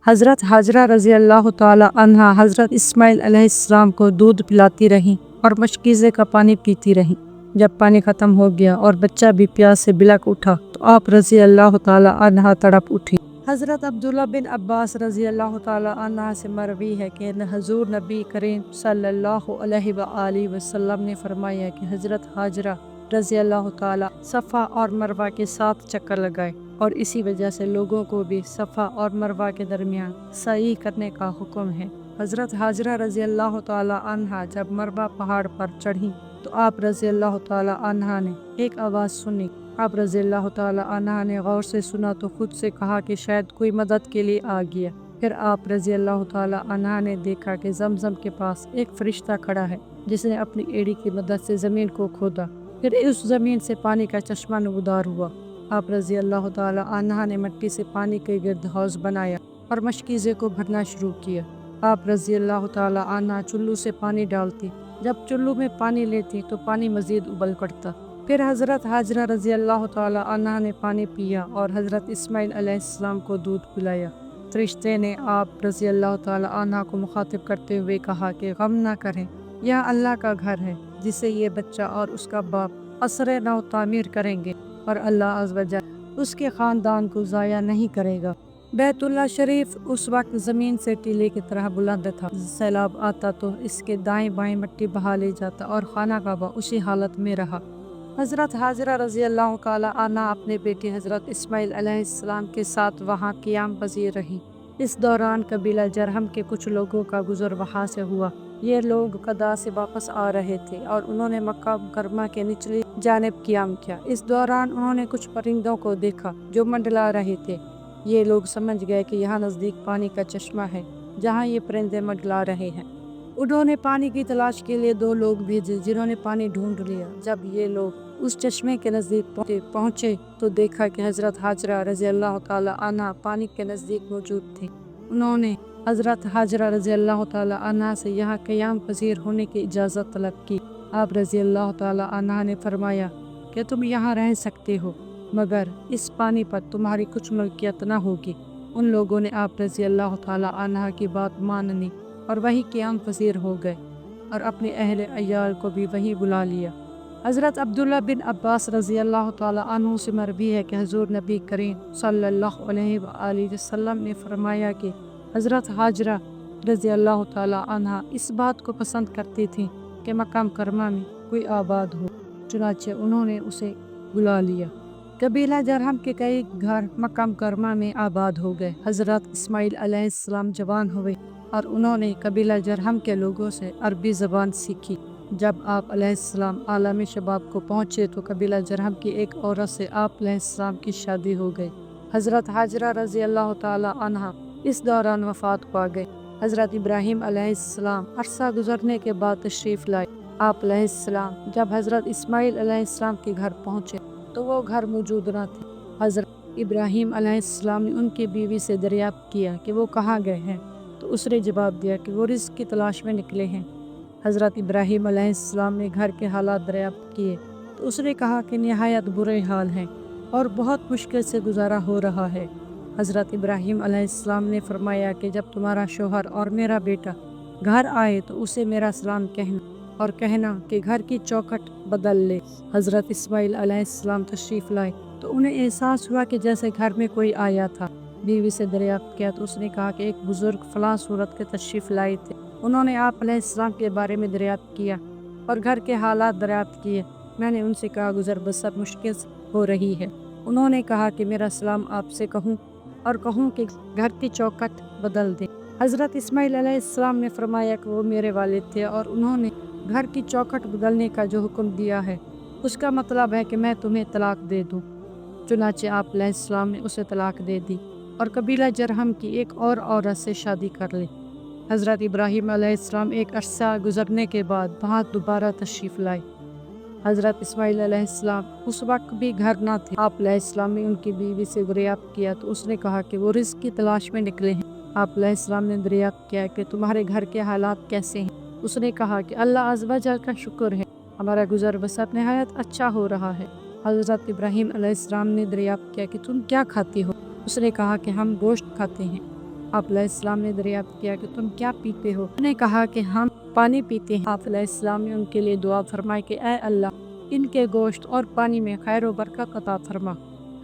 حضرت حاجرہ رضی اللہ تعالی عنہا حضرت اسماعیل علیہ السلام کو دودھ پلاتی رہیں اور مشکیزے کا پانی پیتی رہیں۔ جب پانی ختم ہو گیا اور بچہ بھی پیاس سے بلک اٹھا تو آپ رضی اللہ تعالی عنہا تڑپ اٹھی۔ حضرت عبداللہ بن عباس رضی اللہ تعالی عنہ سے مروی ہے کہ حضور نبی کریم صلی اللہ علیہ وآلہ وسلم نے فرمایا کہ حضرت حاجرہ رضی اللہ تعالی صفا اور مروہ کے 7 چکر لگائے، اور اسی وجہ سے لوگوں کو بھی صفا اور مروہ کے درمیان سعی کرنے کا حکم ہے۔ حضرت حاجرہ رضی اللہ تعالی عنہا جب مروہ پہاڑ پر چڑھی تو آپ رضی اللہ تعالی عنہا نے ایک آواز سنی۔ آپ رضی اللہ تعالی عنہا نے غور سے سنا تو خود سے کہا کہ شاید کوئی مدد کے لیے آ گیا۔ پھر آپ رضی اللہ تعالی عنہا نے دیکھا کہ زمزم کے پاس ایک فرشتہ کھڑا ہے جس نے اپنی ایڑی کی مدد سے زمین کو کھودا، پھر اس زمین سے پانی کا چشمہ نمودار ہوا۔ آپ رضی اللہ تعالی عنہا نے مٹی سے پانی کے گرد حوض بنایا اور مشکیزے کو بھرنا شروع کیا۔ آپ رضی اللہ تعالی عنہا چلو سے پانی ڈالتی، جب چلو میں پانی لیتی تو پانی مزید ابل پڑتا۔ پھر حضرت حاجرہ رضی اللہ تعالی عنہا نے پانی پیا اور حضرت اسماعیل علیہ السلام کو دودھ پلایا۔ فرشتے نے آپ رضی اللہ تعالی عنہا کو مخاطب کرتے ہوئے کہا کہ غم نہ کریں، یہ اللہ کا گھر ہے جسے یہ بچہ اور اس کا باپ عصر نو تعمیر کریں گے، اور اللہ عز و جل اس کے خاندان کو ضائع نہیں کرے گا۔ بیت اللہ شریف اس وقت زمین سے ٹیلے کی طرح بلند تھا۔ سیلاب آتا تو اس کے دائیں بائیں مٹی بہا لے جاتا اور خانہ کعبہ اسی حالت میں رہا۔ حضرت حاجرہ رضی اللہ تعالی عنہا اپنے بیٹے حضرت اسماعیل علیہ السلام کے ساتھ وہاں قیام پذیر رہی۔ اس دوران قبیلہ جرہم کے کچھ لوگوں کا گزر وہاں سے ہوا۔ یہ لوگ قضاء سے واپس آ رہے تھے اور انہوں نے مکہ مکرمہ کے نچلی جانب قیام کیا۔ اس دوران انہوں نے کچھ پرندوں کو دیکھا جو منڈلا رہے تھے۔ یہ لوگ سمجھ گئے کہ یہاں نزدیک پانی کا چشمہ ہے جہاں یہ پرندے منڈلا رہے ہیں۔ انہوں نے پانی کی تلاش کے لیے 2 لوگ بھیجے جنہوں نے پانی ڈھونڈ لیا۔ جب یہ لوگ اس چشمے کے نزدیک پہنچے تو دیکھا کہ حضرت حاجرہ رضی اللہ تعالی عنہا پانی کے نزدیک موجود تھی۔ انہوں نے حضرت حاجرہ رضی اللہ تعالی عنہا سے یہاں قیام پذیر ہونے کی اجازت طلب کی۔ آپ رضی اللہ تعالی عنہا نے فرمایا کہ تم یہاں رہ سکتے ہو، مگر اس پانی پر تمہاری کچھ ملکیت نہ ہوگی۔ ان لوگوں نے آپ رضی اللہ تعالی عنہا کی بات مان لی اور وہی قیام پذیر ہو گئے اور اپنے اہل عیال کو بھی وہیں بلا لیا۔ حضرت عبداللہ بن عباس رضی اللہ تعالی عنہ سے مروی ہے کہ حضور نبی کریم صلی اللہ علیہ وآلہ وسلم نے فرمایا کہ حضرت حاجرہ رضی اللہ تعالی عنہا اس بات کو پسند کرتی تھیں کہ مکہ مکرمہ میں کوئی آباد ہو، چنانچہ انہوں نے اسے بلا لیا۔ قبیلہ جرہم کے کئی گھر مکہ مکرمہ میں آباد ہو گئے۔ حضرت اسماعیل علیہ السلام جوان ہوئے اور انہوں نے قبیلہ جرہم کے لوگوں سے عربی زبان سیکھی۔ جب آپ علیہ السلام عالم شباب کو پہنچے تو قبیلہ جرہم کی ایک عورت سے آپ علیہ السلام کی شادی ہو گئی۔ حضرت حاجرہ رضی اللہ تعالی عنہا اس دوران وفات پا گئے۔ حضرت ابراہیم علیہ السلام عرصہ گزرنے کے بعد تشریف لائے۔ آپ علیہ السلام جب حضرت اسماعیل علیہ السلام کے گھر پہنچے تو وہ گھر موجود نہ تھے۔ حضرت ابراہیم علیہ السلام نے ان کی بیوی سے دریافت کیا کہ وہ کہاں گئے ہیں، تو اس نے جواب دیا کہ وہ رزق کی تلاش میں نکلے ہیں۔ حضرت ابراہیم علیہ السلام نے گھر کے حالات دریافت کیے تو اس نے کہا کہ نہایت برے حال ہیں اور بہت مشکل سے گزارا ہو رہا ہے۔ حضرت ابراہیم علیہ السلام نے فرمایا کہ جب تمہارا شوہر اور میرا بیٹا گھر آئے تو اسے میرا سلام کہنا اور کہنا کہ گھر کی چوکھٹ بدل لے۔ حضرت اسماعیل علیہ السلام تشریف لائے تو انہیں احساس ہوا کہ جیسے گھر میں کوئی آیا تھا۔ بیوی سے دریافت کیا تو اس نے کہا کہ ایک بزرگ فلاں صورت کے تشریف لائے تھے۔ انہوں نے آپ علیہ السلام کے بارے میں دریافت کیا اور گھر کے حالات دریافت کیے۔ میں نے ان سے کہا گزر بسر مشکل ہو رہی ہے۔ انہوں نے کہا کہ میرا سلام آپ سے کہوں اور کہوں کہ گھر کی چوکھٹ بدل دیں۔ حضرت اسماعیل علیہ السلام نے فرمایا کہ وہ میرے والد تھے اور انہوں نے گھر کی چوکھٹ بدلنے کا جو حکم دیا ہے اس کا مطلب ہے کہ میں تمہیں طلاق دے دوں۔ چنانچہ آپ علیہ السلام نے اسے طلاق دے دی اور قبیلہ جرہم کی ایک اور عورت سے شادی کر لی۔ حضرت ابراہیم علیہ السلام ایک عرصہ گزرنے کے بعد وہاں دوبارہ تشریف لائے۔ حضرت اسماعیل علیہ السلام اس وقت بھی گھر نہ تھے۔ آپ علیہ السلام نے ان کی بیوی سے دریافت کیا تو اس نے کہا کہ وہ رزق کی تلاش میں نکلے ہیں۔ آپ علیہ السلام نے دریافت کیا کہ تمہارے گھر کے حالات کیسے ہیں؟ اس نے کہا کہ اللہ عز و جل کا شکر ہے، ہمارا گزر بسر نہایت اچھا ہو رہا ہے۔ حضرت ابراہیم علیہ السلام نے دریافت کیا کہ تم کیا کھاتی ہو؟ اس نے کہا کہ ہم گوشت کھاتے ہیں۔ آپ علیہ السلام نے دریافت کیا کہ تم کیا پیتے ہو؟ انہوں نے کہا کہ ہم پانی پیتے ہیں۔ آپ علیہ السلام نے ان کے لیے دعا فرمائی کہ اے اللہ ان کے گوشت اور پانی میں خیر و برکت عطا فرما۔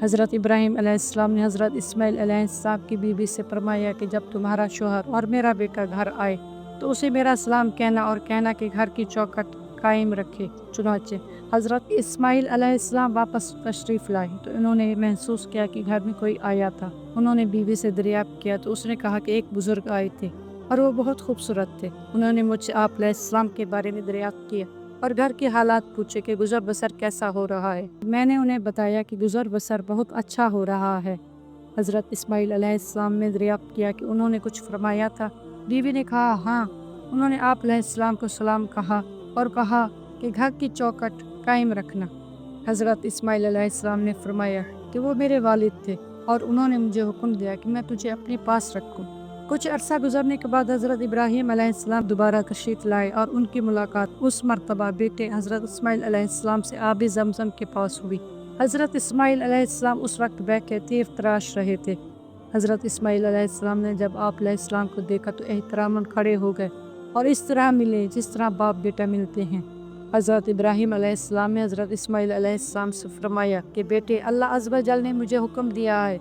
حضرت ابراہیم علیہ السلام نے حضرت اسماعیل علیہ السلام کی بیوی سے فرمایا کہ جب تمہارا شوہر اور میرا بیٹا گھر آئے تو اسے میرا سلام کہنا اور کہنا کہ گھر کی چوکھٹ قائم رکھے۔ چنانچہ حضرت اسماعیل علیہ السلام واپس تشریف لائے تو انہوں نے محسوس کیا کہ گھر میں کوئی آیا تھا۔ انہوں نے بیوی سے دریافت کیا تو اس نے کہا کہ ایک بزرگ آئے تھے اور وہ بہت خوبصورت تھے۔ انہوں نے مجھ سے آپ علیہ السلام کے بارے میں دریافت کیا اور گھر کے حالات پوچھے کہ گزر بسر کیسا ہو رہا ہے۔ میں نے انہیں بتایا کہ گزر بسر بہت اچھا ہو رہا ہے۔ حضرت اسماعیل علیہ السلام نے دریافت کیا کہ انہوں نے کچھ فرمایا تھا؟ بیوی نے کہا ہاں، انہوں نے آپ علیہ السلام کو سلام کہا اور کہا کہ گھر کی چوکھٹ قائم رکھنا۔ حضرت اسماعیل علیہ السلام نے فرمایا کہ وہ میرے والد تھے اور انہوں نے مجھے حکم دیا کہ میں تجھے اپنے پاس رکھوں۔ کچھ عرصہ گزرنے کے بعد حضرت ابراہیم علیہ السلام دوبارہ تشریف لائے اور ان کی ملاقات اس مرتبہ بیٹے حضرت اسماعیل علیہ السلام سے آب زمزم کے پاس ہوئی۔ حضرت اسماعیل علیہ السلام اس وقت بیٹھے تیر تراش رہے تھے۔ حضرت اسماعیل علیہ السلام نے جب آپ علیہ السلام کو دیکھا تو احتراماً کھڑے ہو گئے اور اس طرح ملے جس طرح باپ بیٹا ملتے ہیں۔ حضرت ابراہیم علیہ السلام نے حضرت اسماعیل علیہ السلام سے فرمایا کہ بیٹے اللہ عز و جل نے مجھے حکم دیا ہے،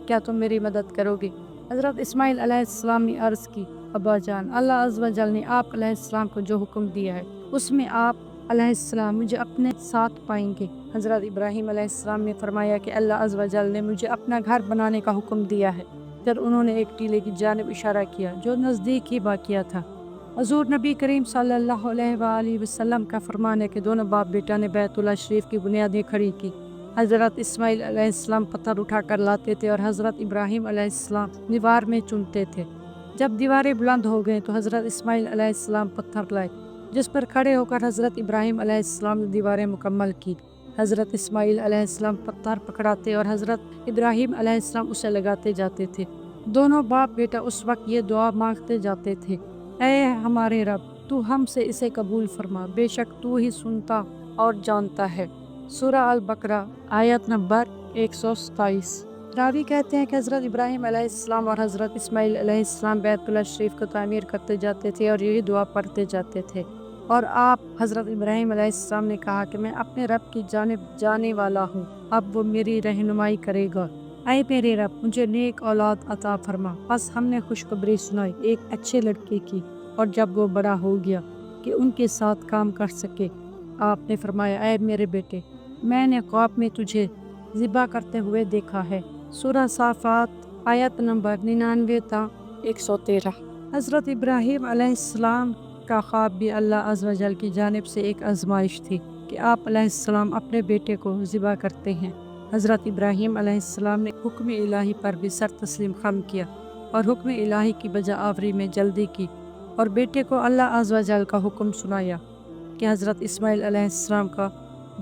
کیا تم میری مدد کرو گے؟ حضرت اسماعیل علیہ السلام نے عرض کی ابا جان، اللہ عز و جل نے آپ علیہ السلام کو جو حکم دیا ہے اس میں آپ علیہ السلام مجھے اپنے ساتھ پائیں گے۔ حضرت ابراہیم علیہ السلام نے فرمایا کہ اللہ عز و جل نے مجھے اپنا گھر بنانے کا حکم دیا ہے۔ پھر انہوں نے ایک ٹیلے کی جانب اشارہ کیا جو نزدیک ہی واقع تھا۔ حضور نبی کریم صلی اللہ علیہ وآلہ وسلم کا فرمان ہے کہ دونوں باپ بیٹا نے بیت اللہ شریف کی بنیادیں کھڑی کی۔ حضرت اسماعیل علیہ السلام پتھر اٹھا کر لاتے تھے اور حضرت ابراہیم علیہ السلام دیوار میں چنتے تھے۔ جب دیواریں بلند ہو گئیں تو حضرت اسماعیل علیہ السلام پتھر لائے جس پر کھڑے ہو کر حضرت ابراہیم علیہ السلام نے دیواریں مکمل کی۔ حضرت اسماعیل علیہ السلام پتھر پکڑاتے اور حضرت ابراہیم علیہ السلام اسے لگاتے جاتے تھے۔ دونوں باپ بیٹا اس وقت یہ دعا مانگتے جاتے تھے، اے ہمارے رب تو ہم سے اسے قبول فرما، بے شک تو ہی سنتا اور جانتا ہے۔ سورہ البقرہ آیت نمبر 127۔ راوی کہتے ہیں کہ حضرت ابراہیم علیہ السلام اور حضرت اسماعیل علیہ السلام بیت اللہ شریف کو تعمیر کرتے جاتے تھے اور یہی دعا پڑھتے جاتے تھے، اور آپ حضرت ابراہیم علیہ السلام نے کہا کہ میں اپنے رب کی جانب جانے والا ہوں، اب وہ میری رہنمائی کرے گا۔ اے میرے رب مجھے نیک اولاد عطا فرما۔ بس ہم نے خوشخبری سنائی ایک اچھے لڑکے کی، اور جب وہ بڑا ہو گیا کہ ان کے ساتھ کام کر سکے، آپ نے فرمایا اے میرے بیٹے میں نے خواب میں تجھے ذبح کرتے ہوئے دیکھا ہے۔ سورہ صافات آیت نمبر 99 تا 113۔ حضرت ابراہیم علیہ السلام کا خواب بھی اللہ عز و جل کی جانب سے ایک آزمائش تھی کہ آپ علیہ السلام اپنے بیٹے کو ذبح کرتے ہیں۔ حضرت ابراہیم علیہ السلام نے حکم الہی پر بھی سر تسلیم خم کیا اور حکم الہی کی بجا آوری میں جلدی کی اور بیٹے کو اللہ عز و جل کا حکم سنایا کہ حضرت اسماعیل علیہ السلام کا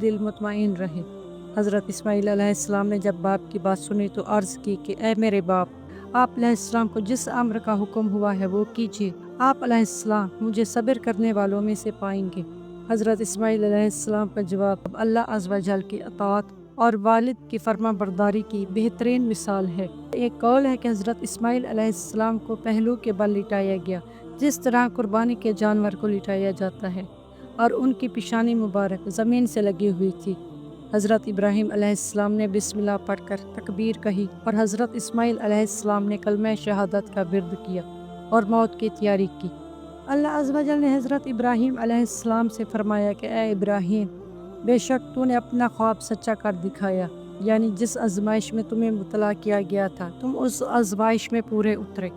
دل مطمئن رہے۔ حضرت اسماعیل علیہ السلام نے جب باپ کی بات سنی تو عرض کی کہ اے میرے باپ، آپ علیہ السلام کو جس امر کا حکم ہوا ہے وہ کیجیے، آپ علیہ السلام مجھے صبر کرنے والوں میں سے پائیں گے۔ حضرت اسماعیل علیہ السلام کا جواب اللہ عز و جل کی اطاعت اور والد کی فرما برداری کی بہترین مثال ہے۔ ایک قول ہے کہ حضرت اسماعیل علیہ السلام کو پہلو کے بل لٹایا گیا جس طرح قربانی کے جانور کو لٹایا جاتا ہے، اور ان کی پیشانی مبارک زمین سے لگی ہوئی تھی۔ حضرت ابراہیم علیہ السلام نے بسم اللہ پڑھ کر تکبیر کہی اور حضرت اسماعیل علیہ السلام نے کلمہ شہادت کا ورد کیا اور موت کی تیاری کی۔ اللہ عز و جل نے حضرت ابراہیم علیہ السلام سے فرمایا کہ اے ابراہیم، بے شک تو نے اپنا خواب سچا کر دکھایا، یعنی جس آزمائش میں تمہیں مبتلا کیا گیا تھا تم اس آزمائش میں پورے اترے۔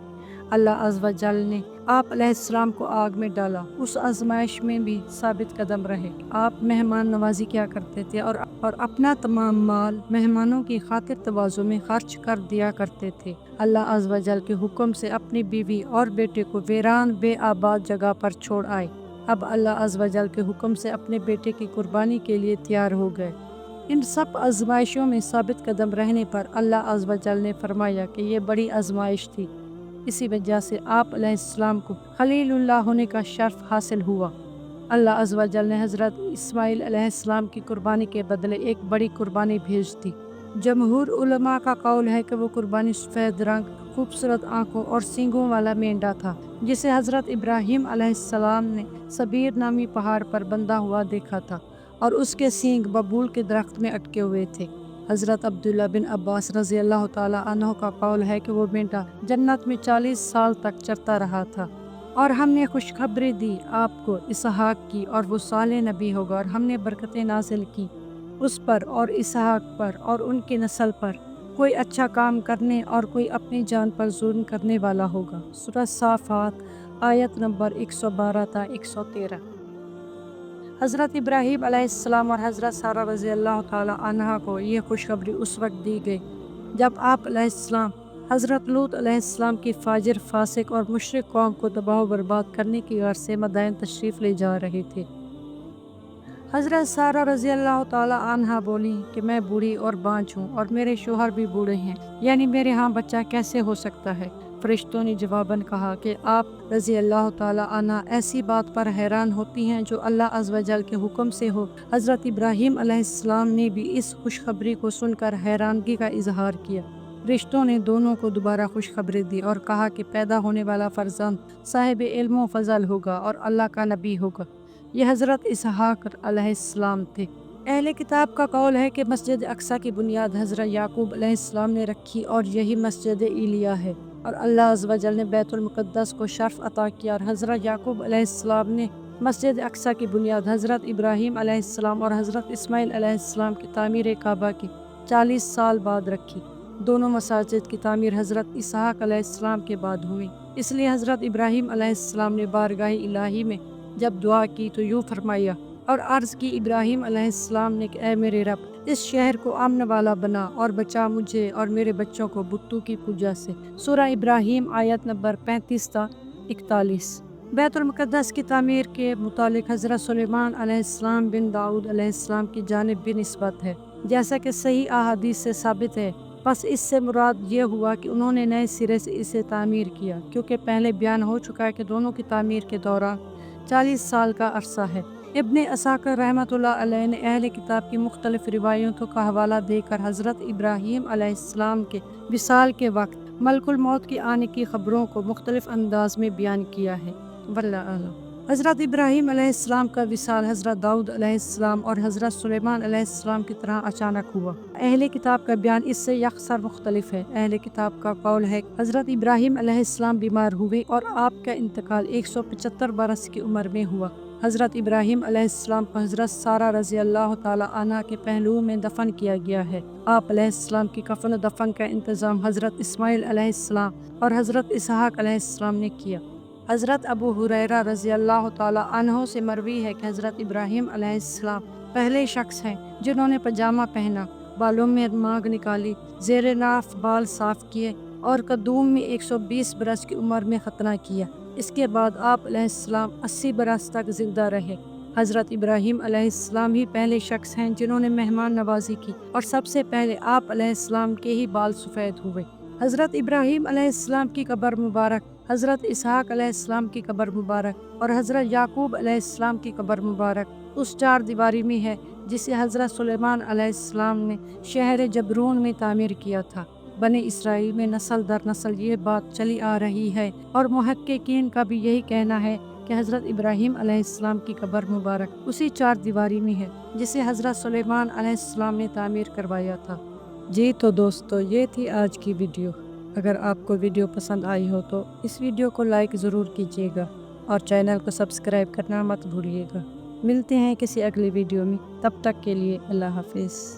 اللہ عز و جل نے آپ علیہ السلام کو آگ میں ڈالا، اس آزمائش میں بھی ثابت قدم رہے۔ آپ مہمان نوازی کیا کرتے تھے اور اپنا تمام مال مہمانوں کی خاطر تواضع میں خرچ کر دیا کرتے تھے۔ اللہ عز و جل کے حکم سے اپنی بیوی اور بیٹے کو ویران بے آباد جگہ پر چھوڑ آئے۔ اب اللہ عز و جل کے حکم سے اپنے بیٹے کی قربانی کے لیے تیار ہو گئے۔ ان سب آزمائشوں میں ثابت قدم رہنے پر اللہ عز و جل نے فرمایا کہ یہ بڑی آزمائش تھی، اسی وجہ سے آپ علیہ السلام کو خلیل اللہ ہونے کا شرف حاصل ہوا۔ اللہ عز و جل نے حضرت اسماعیل علیہ السلام کی قربانی کے بدلے ایک بڑی قربانی بھیج دی۔ جمہور علماء کا قول ہے کہ وہ قربانی سفید رنگ، خوبصورت آنکھوں اور سینگوں والا مینڈا تھا جسے حضرت ابراہیم علیہ السلام نے سبیر نامی پہاڑ پر بندھا ہوا دیکھا تھا اور اس کے سینگ ببول کے درخت میں اٹکے ہوئے تھے۔ حضرت عبداللہ بن عباس رضی اللہ تعالیٰ عنہ کا قول ہے کہ وہ مینڈا جنت میں 40 سال تک چرتا رہا تھا، اور ہم نے خوشخبری دی آپ کو اسحاق کی، اور وہ صالح نبی ہوگا، اور ہم نے برکتیں نازل کی اس پر اور اسحاق پر اور ان کی نسل پر، کوئی اچھا کام کرنے اور کوئی اپنی جان پر ظلم کرنے والا ہوگا۔ سورہ صافات آیت نمبر 112 تا 113۔ حضرت ابراہیم علیہ السلام اور حضرت سارہ رضی اللہ تعالیٰ عنہا کو یہ خوشخبری اس وقت دی گئی جب آپ علیہ السلام حضرت لوط علیہ السلام کی فاجر، فاسق اور مشرک قوم کو تباہ و برباد کرنے کی غرض سے مدائن تشریف لے جا رہے تھے۔ حضرت سارہ رضی اللہ تعالیٰ عنہا بولی کہ میں بوڑھی اور بانجھ ہوں اور میرے شوہر بھی بوڑھے ہیں، یعنی میرے ہاں بچہ کیسے ہو سکتا ہے؟ فرشتوں نے جواباً کہا کہ آپ رضی اللہ تعالیٰ عنہ ایسی بات پر حیران ہوتی ہیں جو اللہ عز و جل کے حکم سے ہو۔ حضرت ابراہیم علیہ السلام نے بھی اس خوشخبری کو سن کر حیرانگی کا اظہار کیا۔ فرشتوں نے دونوں کو دوبارہ خوشخبری دی اور کہا کہ پیدا ہونے والا فرزند صاحب علم و فضل ہوگا اور اللہ کا نبی ہوگا۔ یہ حضرت اسحاق علیہ السلام تھے۔ اہل کتاب کا قول ہے کہ مسجد اقصیٰ کی بنیاد حضرت یعقوب علیہ السلام نے رکھی اور یہی مسجد ایلیہ ہے، اور اللہ عز و جل نے بیت المقدس کو شرف عطا کیا، اور حضرت یعقوب علیہ السلام نے مسجد اقصیٰ کی بنیاد حضرت ابراہیم علیہ السلام اور حضرت اسماعیل علیہ السلام کی تعمیر کعبہ کی 40 سال بعد رکھی۔ دونوں مساجد کی تعمیر حضرت اسحاق علیہ السلام کے بعد ہوئی، اس لیے حضرت ابراہیم علیہ السلام نے بارگاہ الہی میں جب دعا کی تو یوں فرمایا اور عرض کی ابراہیم علیہ السلام نے کہ اے میرے رب، اس شہر کو امن والا بنا اور بچا مجھے اور میرے بچوں کو بتوں کی پوجا سے۔ سورہ ابراہیم آیت نمبر 35 تا 41۔ بیت المقدس کی تعمیر کے متعلق حضرت سلیمان علیہ السلام بن داؤد علیہ السلام کی جانب بھی نسبت ہے، جیسا کہ صحیح احادیث سے ثابت ہے۔ بس اس سے مراد یہ ہوا کہ انہوں نے نئے سرے سے اسے تعمیر کیا، کیونکہ پہلے بیان ہو چکا ہے کہ دونوں کی تعمیر کے دوران 40 سال کا عرصہ ہے۔ ابن عساکر رحمۃ اللہ علیہ نے اہل کتاب کی مختلف روایتوں کا حوالہ دے کر حضرت ابراہیم علیہ السلام کے وصال کے وقت ملک الموت کے آنے کی خبروں کو مختلف انداز میں بیان کیا ہے۔ واللہ اعلم۔ حضرت ابراہیم علیہ السلام کا وصال حضرت داؤد علیہ السلام اور حضرت سلیمان علیہ السلام کی طرح اچانک ہوا۔ اہل کتاب کا بیان اس سے یکسر مختلف ہے۔ اہل کتاب کا قول ہے کہ حضرت ابراہیم علیہ السلام بیمار ہوئے اور آپ کا انتقال 175 برس کی عمر میں ہوا۔ حضرت ابراہیم علیہ السلام کو حضرت سارہ رضی اللہ تعالیٰ عنہ کے پہلو میں دفن کیا گیا ہے۔ آپ علیہ السلام کی کفن و دفن کا انتظام حضرت اسماعیل علیہ السلام اور حضرت اسحاق علیہ السلام نے کیا۔ حضرت ابو ہریرہ رضی اللہ تعالیٰ عنہ سے مروی ہے کہ حضرت ابراہیم علیہ السلام پہلے شخص ہیں جنہوں نے پاجامہ پہنا، بالوں میں مانگ نکالی، زیر ناف بال صاف کیے اور قدوم میں 120 برس کی عمر میں ختنہ کیا۔ اس کے بعد آپ علیہ السلام 80 برس تک زندہ رہے۔ حضرت ابراہیم علیہ السلام ہی پہلے شخص ہیں جنہوں نے مہمان نوازی کی، اور سب سے پہلے آپ علیہ السلام کے ہی بال سفید ہوئے۔ حضرت ابراہیم علیہ السلام کی قبر مبارک، حضرت اسحاق علیہ السلام کی قبر مبارک اور حضرت یعقوب علیہ السلام کی قبر مبارک اس 4 دیواری میں ہے جسے حضرت سلیمان علیہ السلام نے شہر جبرون میں تعمیر کیا تھا۔ بنی اسرائیل میں نسل در نسل یہ بات چلی آ رہی ہے، اور محققین کا بھی یہی کہنا ہے کہ حضرت ابراہیم علیہ السلام کی قبر مبارک اسی 4 دیواری میں ہے جسے حضرت سلیمان علیہ السلام نے تعمیر کروایا تھا۔ جی تو دوستو، یہ تھی آج کی ویڈیو۔ اگر آپ کو ویڈیو پسند آئی ہو تو اس ویڈیو کو لائک ضرور کیجیے گا اور چینل کو سبسکرائب کرنا مت بھولیے گا۔ ملتے ہیں کسی اگلی ویڈیو میں، تب تک کے لیے اللہ حافظ۔